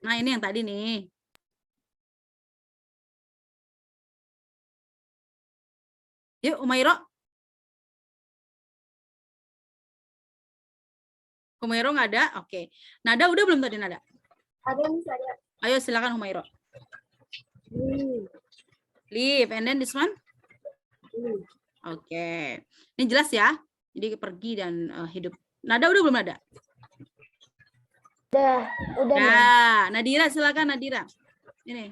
Nah, ini yang tadi nih. Yuk, Umairo. Humairo nggak ada? Oke. Nada udah belum tadi Nada? Ada Miss, ada. Ayo silakan Humairo. Leave. And then this one? Oke. Ini jelas ya. Jadi pergi dan hidup. Nada udah belum ada? Udah. Nah, Nadira silakan Nadira. Ini.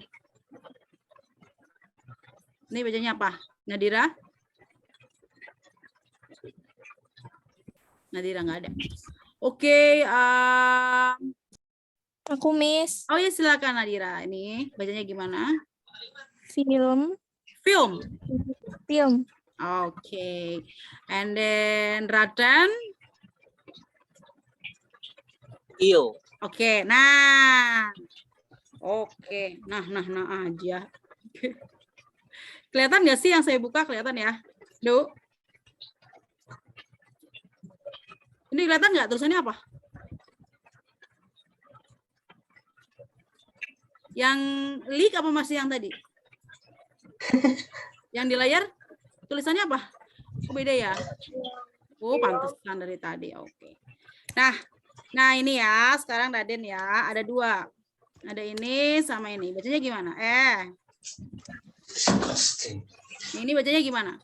Ini bacanya apa? Nadira? Nadira nggak ada. Oke, Aku Miss. oh ya silakan Nadira. Ini bacanya gimana? Film. Film. Film. Oke. And then Radan. Eel. Oke. Nah. Oke. Nah aja. Kelihatan nggak sih yang saya buka? Kelihatan ya? Duh. Ini kelihatan nggak tulisannya apa? Yang leak apa masih yang tadi? Yang di layar tulisannya apa? Oh, beda ya? Oh, pantesan dari tadi. Oke. Nah ini ya, sekarang Raden ya, ada dua. Ada ini sama ini. Bacanya gimana? Ini bacanya gimana?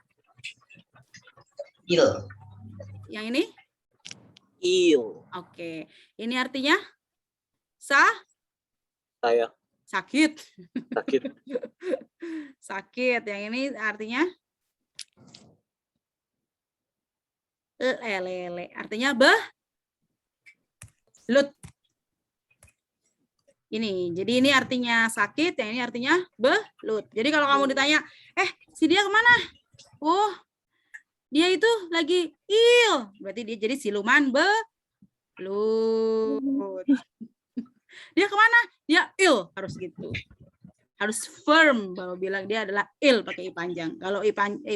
Il. Yang ini? Eel. Oke. Ini artinya? Saya Sakit. sakit. Sakit. Yang ini artinya? Lele. Artinya belut. Ini. Jadi ini artinya sakit, yang ini artinya belut. Jadi kalau kamu ditanya, si dia kemana? Oh, dia itu lagi ill. Berarti dia jadi siluman belut. Dia kemana? Dia ill. Harus gitu. Harus firm bahwa bilang dia adalah ill pakai i panjang. Kalau i pendek.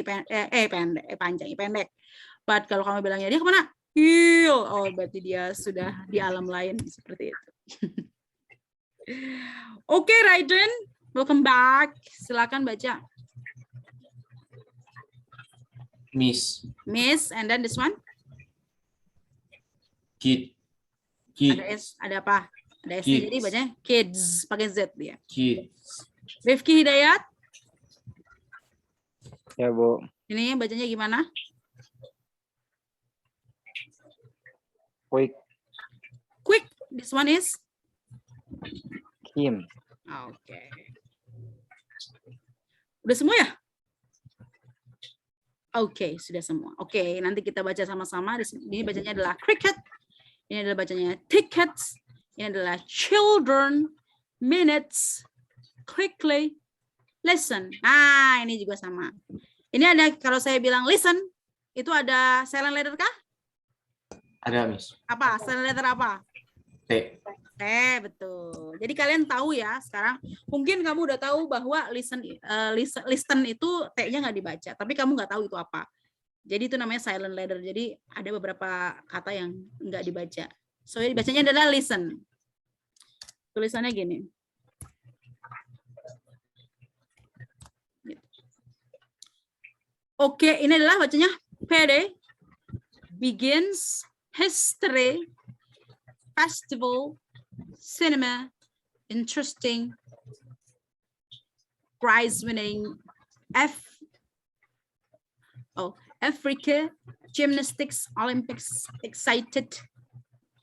But kalau kamu bilangnya dia kemana? Ill. Oh, berarti dia sudah di alam lain seperti itu. Oke, Raiden, welcome back. Silakan baca. Miss. Miss, and then this one. Kid. Ada S, ada apa? Ada S, jadi bacanya kids, pakai Z dia. Kids. Rifki Hidayat, Ya, Bu. ini bacanya gimana? Quick. Quick, this one is? Him. Oke. Udah semua ya? Oke, sudah semua. Oke, nanti kita baca sama-sama. Ini bacanya adalah cricket. Ini adalah bacanya tickets. Ini adalah children, minutes, quickly, listen. Nah, ini juga sama. Ini ada, kalau saya bilang listen, itu ada silent letter kah? Ada, Miss. Apa? Silent letter apa? T. Betul. Jadi kalian tahu ya sekarang, mungkin kamu udah tahu bahwa listen itu T-nya nggak dibaca, tapi kamu nggak tahu itu apa. Jadi itu namanya silent letter. Jadi ada beberapa kata yang nggak dibaca. So dibacanya adalah listen. Tulisannya gini. Oke, ini adalah bacanya PD. Begins, history, festival, cinema, interesting, prize winning, Africa, gymnastics, Olympics, excited,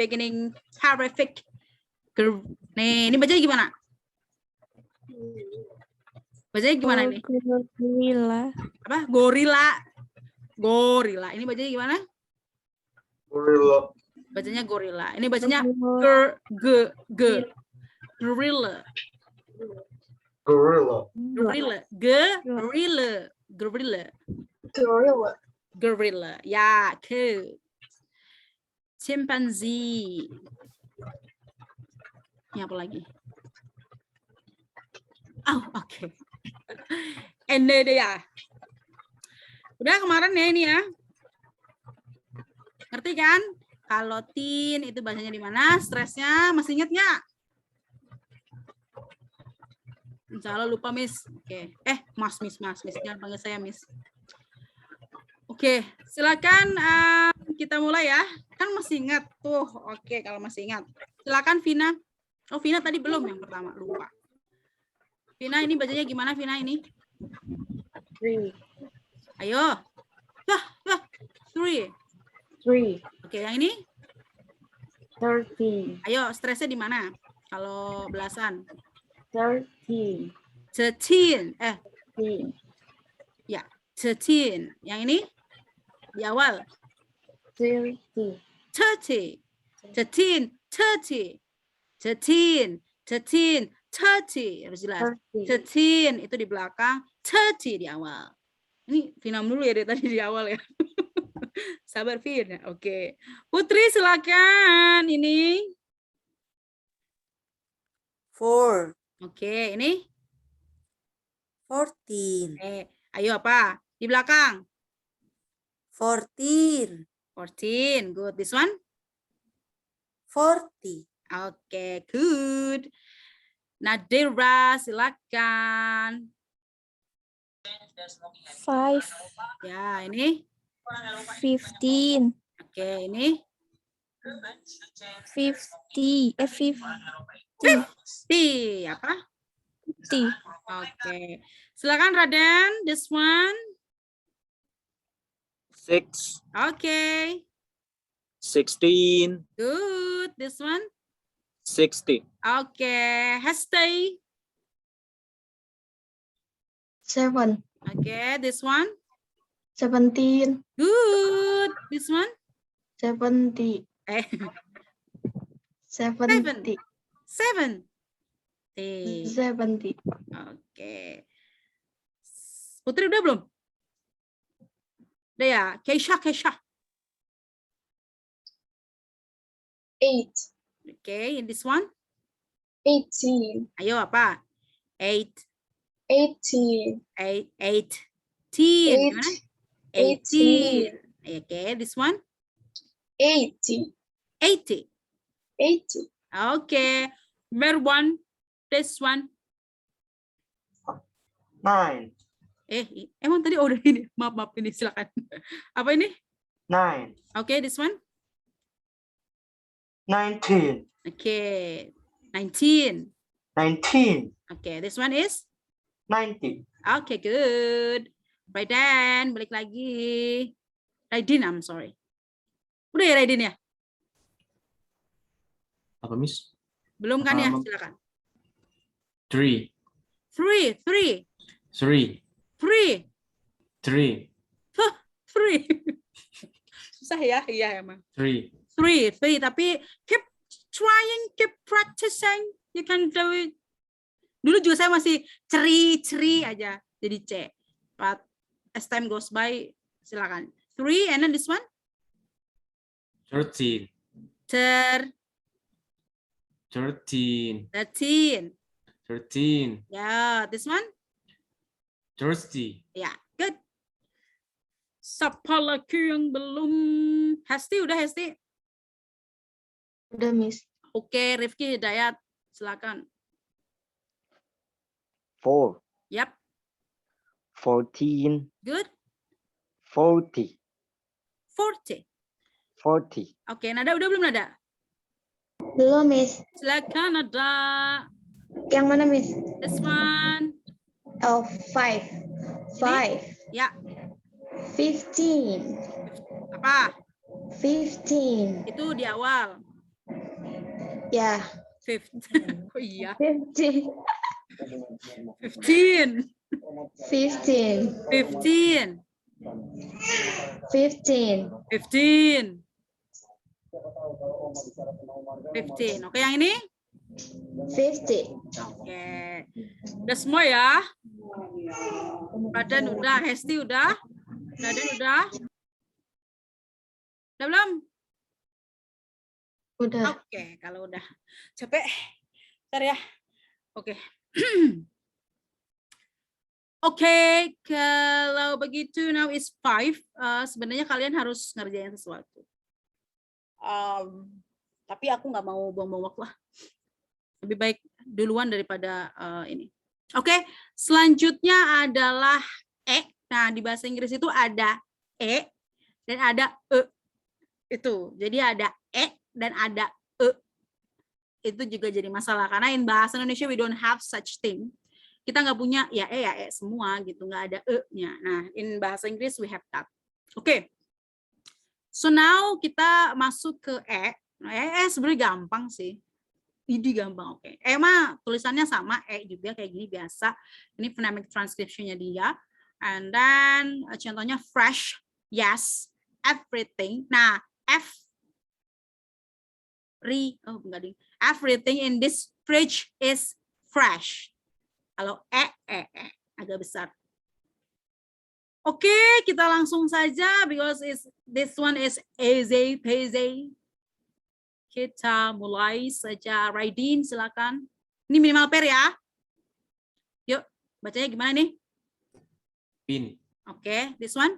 beginning, terrific. Nih, ini bacanya gimana? Bacanya gimana nih? Gorilla. Apa? Gorila. Gorila. Ini bacanya gimana? Gorilla. Bacanya gorila. Ini bacanya gorilla. Gorilla. Gorilla. Gorilla. Gorilla. Gorilla. Ya, ke. Chimpanzee. Ini apa lagi? Oh, oke. Ini dia. Udah kemarin ya ini ya. Ngerti kan? Kalau teen itu bahasanya di mana? Stresnya masih ingat nggak? Insya Allah lupa, Miss. Oke. Mas. Jangan panggil saya, Miss. Oke, silakan kita mulai ya. Kan masih ingat tuh. Oke, kalau masih ingat. Silakan Vina. Oh, Vina tadi belum yang pertama, lupa. Vina ini bacanya gimana Vina ini? 3. Ayo. Wah, 3. 3. Oke, yang ini? 13. Ayo, stresnya di mana? Kalau belasan. 13. 13. 13. Ya, 13. Yang ini? Di awal. 30. 30. 13. 30. 13. 13. 30. Harus jelas. 13 itu di belakang, 30 di awal. Ini Vina dulu ya dari tadi di awal ya. Sabar Vina. Oke. Putri silakan ini. 4, Oke, ini. 14, Ayo apa? Di belakang. 14, 14. Good. This one? 40, Oke, good. Nadira silakan. 5, Ya, ini. 15, Oke, ini. 50, 50, 50. Apa? 50, Oke. Silakan Raden, this one. 6, Oke. 16, Good. This one. 60, Oke. Hesti. 7, Oke, this one. 17, Good. This one. 70, 70, 7. 70. Oke. Putri udah belum? Udah ya. Keisha. 8. Oke, in this one. 18. Ayo apa? 8. 18. 8. Gimana? 18. Oke, this one. 80. 80. 80. Oke. Merwan, this one. 9, Emang tadi udah ini. Maaf ini silakan. Apa ini? 9, Oke, this one. 19, Oke. 19. 19, Oke, this one is? 90. Oke, good. Raiden, balik lagi. Raiden, I'm sorry. Udah ya Raiden ya? Apa, Miss? Belum kan ya? Um, Silakan. 3, 3. 3, 3. 3, 3. Susah ya? Iya emang. 3. 3. Tapi keep trying, keep practicing. You can do it. Dulu juga saya masih ceri aja. Jadi C. But as time goes by, silakan. 3 and then this one? 13, 13. 13, Ya, this one? 30. Ya, good. Siapa lagi yang belum? Hesti, udah Hesti? Udah, Miss. Oke, Rifki Hidayat, silakan. 4, Yap, 14, good. 40, 40. 40, Oke, Nada udah belum Nada? Belum, Miss. Silakan Nada. Yang mana, Miss? This one. Oh, 5. 5. Ya, 15. apa? 15. Itu di awal. Ya. 15. Oh iya. 15. 15. 15. 15. 15. 15. 15. Oke, yang ini? 50. Oke. Udah semua ya? Badan udah, Hesti udah? Badan udah? Udah belum? Udah. Oke, kalau udah capek, ntar ya. Oke. Oke, kalau begitu now is 5. Sebenarnya kalian harus ngerjain sesuatu. Tapi aku nggak mau buang-buang waktu lah. Lebih baik duluan daripada ini. Oke, selanjutnya adalah E. Nah, di bahasa Inggris itu ada e dan ada e. Itu. Jadi ada e dan ada e. Itu juga jadi masalah karena in bahasa Indonesia we don't have such thing. Kita nggak punya ya e semua gitu, nggak ada e-nya. Nah, in bahasa Inggris we have that. Oke. So now kita masuk ke e. Sebenarnya gampang sih. Ini gampang, oke. Mah tulisannya sama juga kayak gini biasa. Ini phonemic transcription-nya dia. And then contohnya fresh, yes, everything. Nah, everything in this fridge is fresh. Kalau agak besar. Oke, kita langsung saja because this one is easy peasy. Kita mulai saja. Raidin, silakan. Ini minimal pair ya. Yuk, bacanya gimana nih? Pin. Oke, this one?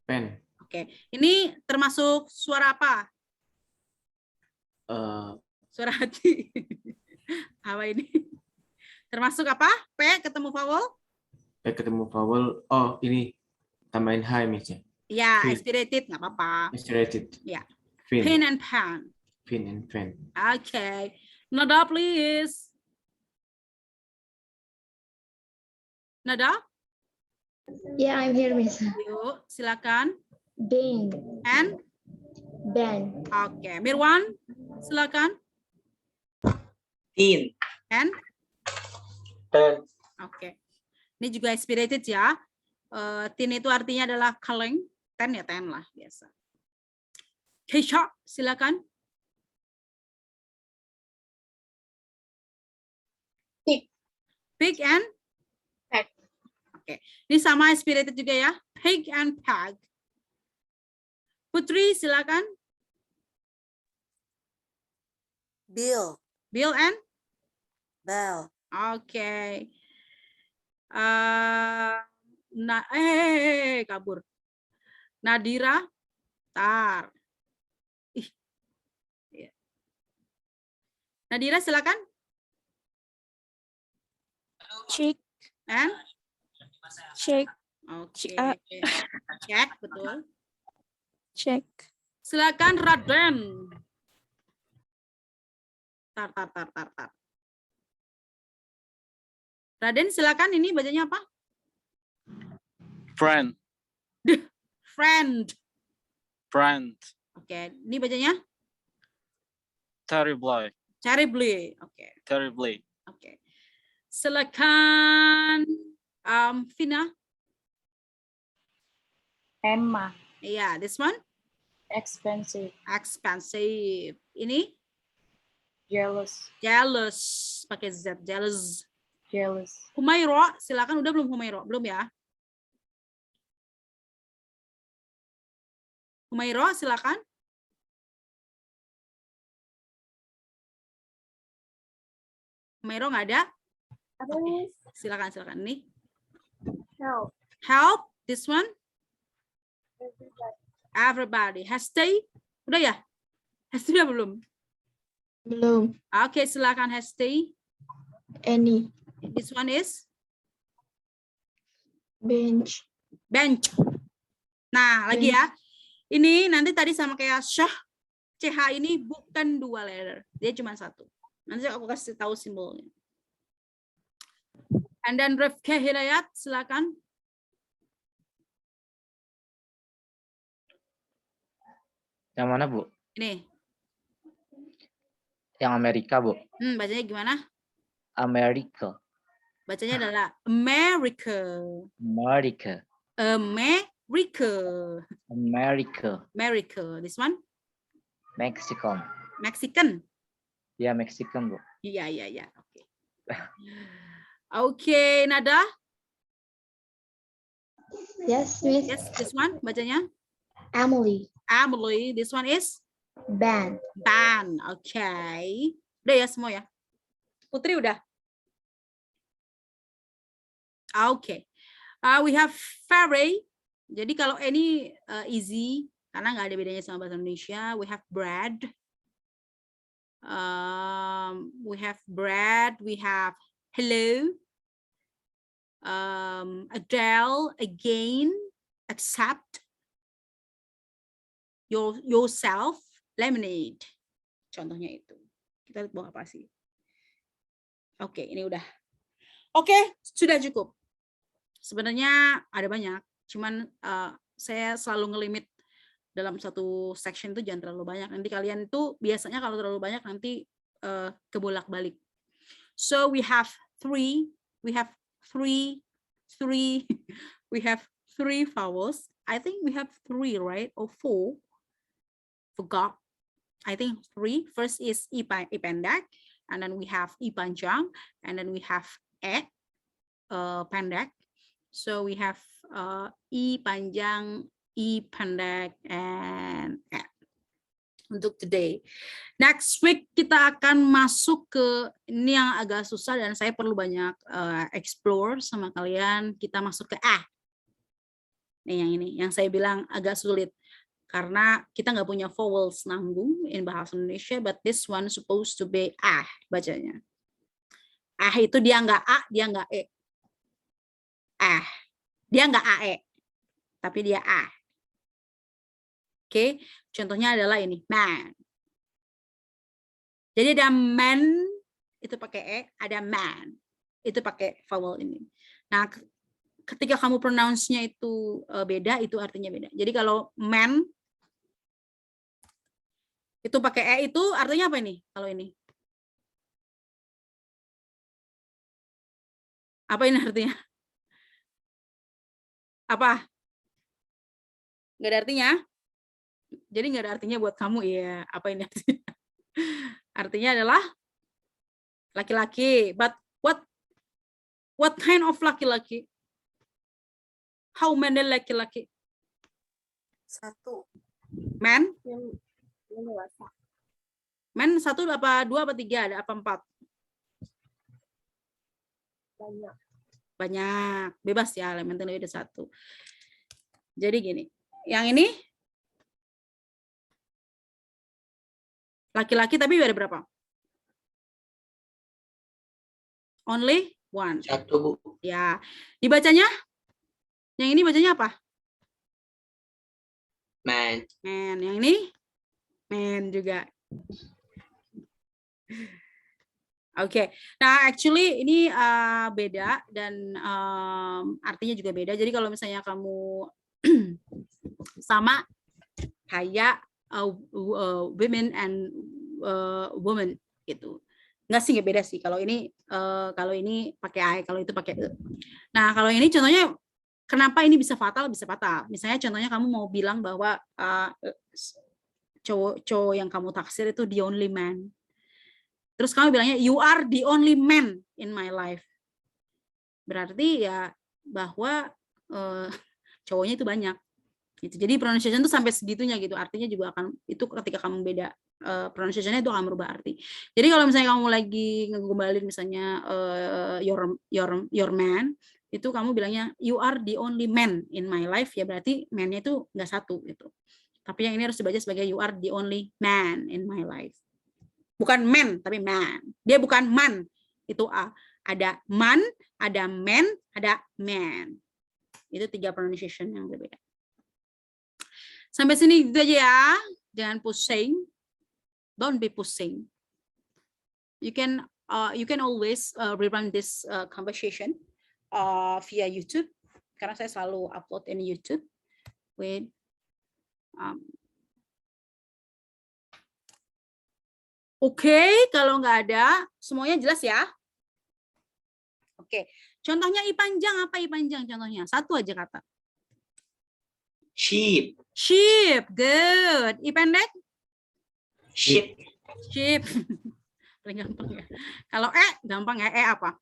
Pen. Oke, ini termasuk suara apa? Suara hati. Apa ini? Termasuk apa? P ketemu vowel? P ketemu vowel. Oh, ini tambahin high misalnya. Ya, Fin. aspirated, nggak apa-apa. Aspirated. Ya. Fin. Pin and pan. Pin and pen. Okay. Nada, please. Nada? Yeah, I'm here, Miss. Yuk, silakan. Bing, And? Ben, Oke. Mirwan, silakan. Tin. And? Ten. Oke. Ini juga aspirated ya. Tin itu artinya adalah kaleng. Ten ya ten lah biasa. Keisha, silakan. Pig. Pig and? Peg. Oke. Ini sama aspirated juga ya. Pig and peg. Putri, silakan. Bill, Bill and? Bell, Oke. Kabur. Nadira, tar. Iya. Nadira, silakan. Check. And? Check. Oke. Ah. Cek, betul. Check. Silakan Raden. Tar. Raden, silakan. Ini bacanya apa? Friend. Friend. Friend. Oke. Ini bacanya? Terribly. Terribly. Oke. Terribly. Oke. Silakan Vina. Emma. Iya, this one. Expensive. Expensive. Ini Jealous. jealous. Pakai Z. Jealous. Jealous. Humairo, silakan. Udah belum Humairo? Belum ya? Humairo, silakan. Humairo nggak ada? Oke. Silakan. Nih. Help. Help. This one. Everybody. Hesti. Udah ya? Hesti udah belum? belum, Oke, silakan Hesti. any, This one is bench, bench. Nah, lagi ya. Ini nanti tadi sama kayak syah. CH ini bukan 2 letter. Dia cuma 1. Nanti aku kasih tahu simbolnya. And then Rifka Hidayat, silakan. Yang mana, Bu? Ini. Yang Amerika, Bu. Bacanya gimana? Amerika. Bacanya adalah America. Amerika. America. Amerika. America. This one? Mexican. Mexican. Ya, Mexican, Bu. Iya. Oke. Oke, Nada. yes, Miss, Yes, this one. Bacanya? Emily, Emily. This one is? Ben, Ban. Oke. Udah ya semua ya? Putri udah? Oke. We have ferry. Jadi kalau ini easy, karena nggak ada bedanya sama bahasa Indonesia. We have bread. We have hello. Adele, again, accept. yourself lemonade. Contohnya itu. Kita lihat mau apa sih? Oke, ini udah. Oke, sudah cukup. Sebenarnya ada banyak, cuman saya selalu ngelimit dalam satu section itu jangan terlalu banyak. Nanti kalian itu biasanya kalau terlalu banyak nanti kebolak-balik. So we have three vowels. I think we have 3, right? Or 4. Forgot. I think 3. First is I pendek, and then we have I panjang, and then we have pendek. So we have I panjang, I pendek, and untuk today. Next week kita akan masuk ke ini yang agak susah dan saya perlu banyak explore sama kalian. Kita masuk ke Nih yang ini, yang saya bilang agak sulit. Karena kita nggak punya vowels nanggung in bahasa Indonesia, but this one supposed to be bacanya. Itu dia nggak A, dia nggak E. Dia nggak AE, tapi dia A. Oke, contohnya adalah ini, man. Jadi ada man, itu pakai E, ada man, itu pakai vowel ini. Nah, ketika kamu pronounce-nya itu beda, itu artinya beda. Jadi kalau man, itu pakai E, itu artinya apa ini? Kalau ini. Apa ini artinya? Apa? Nggak ada artinya? Jadi nggak ada artinya buat kamu, ya. Apa ini artinya? Artinya adalah laki-laki. But what kind of laki-laki? How many laki-laki? 1. Man? Yang dewasa. Man 1 apa 2 apa 3? Ada apa 4? Banyak. Banyak. Bebas ya, elemen lebih dari 1. Jadi gini. Yang ini laki-laki tapi ada berapa? Only 1. 1, Bu. Ya. Dibacanya? Yang ini bacanya apa? Man. Man. Yang ini? Man juga. Oke. Nah, actually ini beda dan artinya juga beda. Jadi kalau misalnya kamu sama kayak women and woman gitu. Enggak sih, nggak beda sih. Kalau ini pakai I, kalau itu pakai E. Nah, kalau ini contohnya kenapa ini bisa fatal? Bisa fatal. Misalnya contohnya kamu mau bilang bahwa cowok yang kamu taksir itu the only man. Terus kamu bilangnya you are the only man in my life. Berarti ya bahwa cowoknya itu banyak. Gitu. Jadi pronunciation itu sampai segitunya gitu. Artinya juga akan itu ketika kamu beda pronunciation-nya itu akan berubah arti. Jadi kalau misalnya kamu lagi ngegombalin misalnya your man, itu kamu bilangnya you are the only man in my life, ya berarti man-nya itu nggak 1 gitu. Tapi yang ini harus dibaca sebagai you are the only man in my life. Bukan man, tapi man. Dia bukan man. Itu A. Ada man, ada man, ada man. Itu 3 pronunciation yang berbeda. Sampai sini gitu aja ya. Jangan pusing. Don't be pusing. You can always rerun this conversation via YouTube. Karena saya selalu upload in YouTube. With Oke, kalau nggak ada, semuanya jelas ya? Oke, contohnya I panjang, apa I panjang contohnya? 1 aja kata. Sheep. Sheep, good. I pendek? Sheep. Sheep. Paling gampang ya. Kalau gampang ya, apa?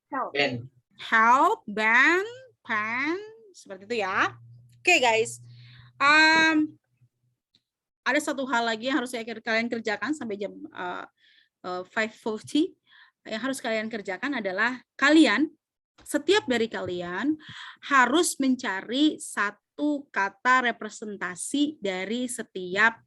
Help. Ben. Help, ban, pan, seperti itu ya. Oke guys. Ada satu hal lagi yang harus kalian kerjakan sampai jam 5:40. Yang harus kalian kerjakan adalah setiap dari kalian harus mencari 1 kata representasi dari setiap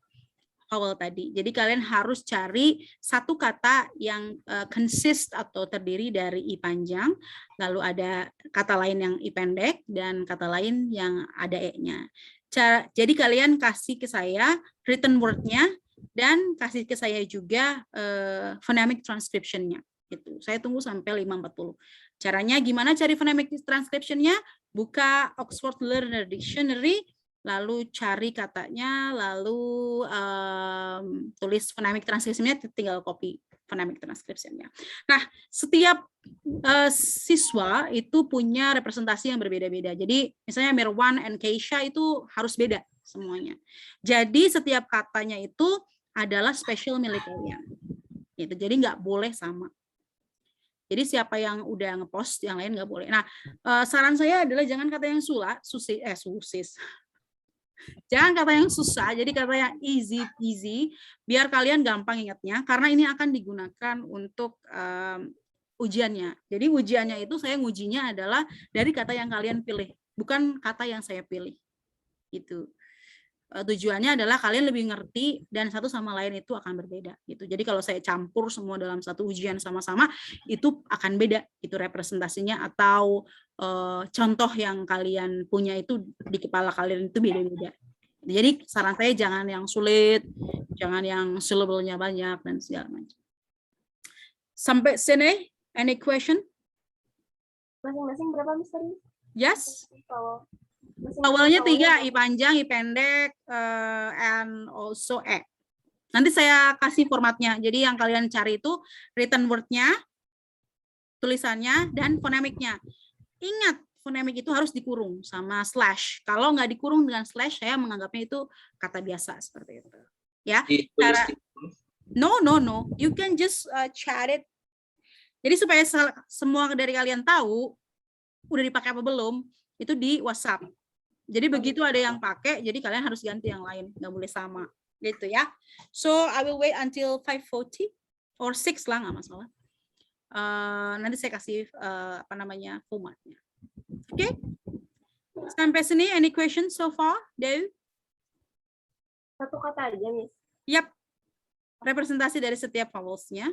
vowel tadi. Jadi kalian harus cari satu kata yang consist atau terdiri dari i panjang, lalu ada kata lain yang i pendek dan kata lain yang ada e-nya. Jadi kalian kasih ke saya written word-nya dan kasih ke saya juga phonemic transcription-nya. Gitu. Saya tunggu sampai 5.40. Caranya gimana cari phonemic transcription-nya? Buka Oxford Learner Dictionary, lalu cari katanya, lalu tulis phonemic transcription-nya, tinggal copy phonemic transcription-nya. Nah, setiap siswa itu punya representasi yang berbeda-beda. Jadi misalnya Mirwan and Keisha itu harus beda semuanya. Jadi setiap katanya itu adalah special milik kalian. Gitu. Jadi nggak boleh sama. Jadi siapa yang udah ngepost, yang lain nggak boleh. Nah, saran saya adalah jangan kata yang susis. Jangan kata yang susah, jadi kata yang easy, biar kalian gampang ingatnya, karena ini akan digunakan untuk ujiannya. Jadi ujiannya itu saya ngujinya adalah dari kata yang kalian pilih, bukan kata yang saya pilih. Gitu. Tujuannya adalah kalian lebih ngerti dan satu sama lain itu akan berbeda. Gitu. Jadi kalau saya campur semua dalam satu ujian sama-sama, itu akan beda. Itu representasinya atau contoh yang kalian punya itu di kepala kalian itu beda-beda. Jadi saran saya jangan yang sulit, jangan yang syllable-nya banyak dan segala macam. Sampai sini, any question? Masing-masing berapa, Mister? Yes. Vowel. Vowelnya 3, i panjang, i pendek, and also e. Nanti saya kasih formatnya. Jadi yang kalian cari itu written word-nya, tulisannya, dan fonemiknya. Ingat, fonemik itu harus dikurung sama slash. Kalau nggak dikurung dengan slash, saya menganggapnya itu kata biasa seperti itu. Ya. Cara, no. You can just chat it. Jadi supaya semua dari kalian tahu udah dipakai apa belum, itu di WhatsApp. Jadi begitu ada yang pakai, jadi kalian harus ganti yang lain, nggak boleh sama, gitu ya. So I will wait until 5:40 or 6 lah, nggak masalah. Nanti saya kasih formatnya. Oke? Sampai sini, any questions so far, Dew? Satu kata aja, Miss. Yap. Representasi dari setiap vowels-nya.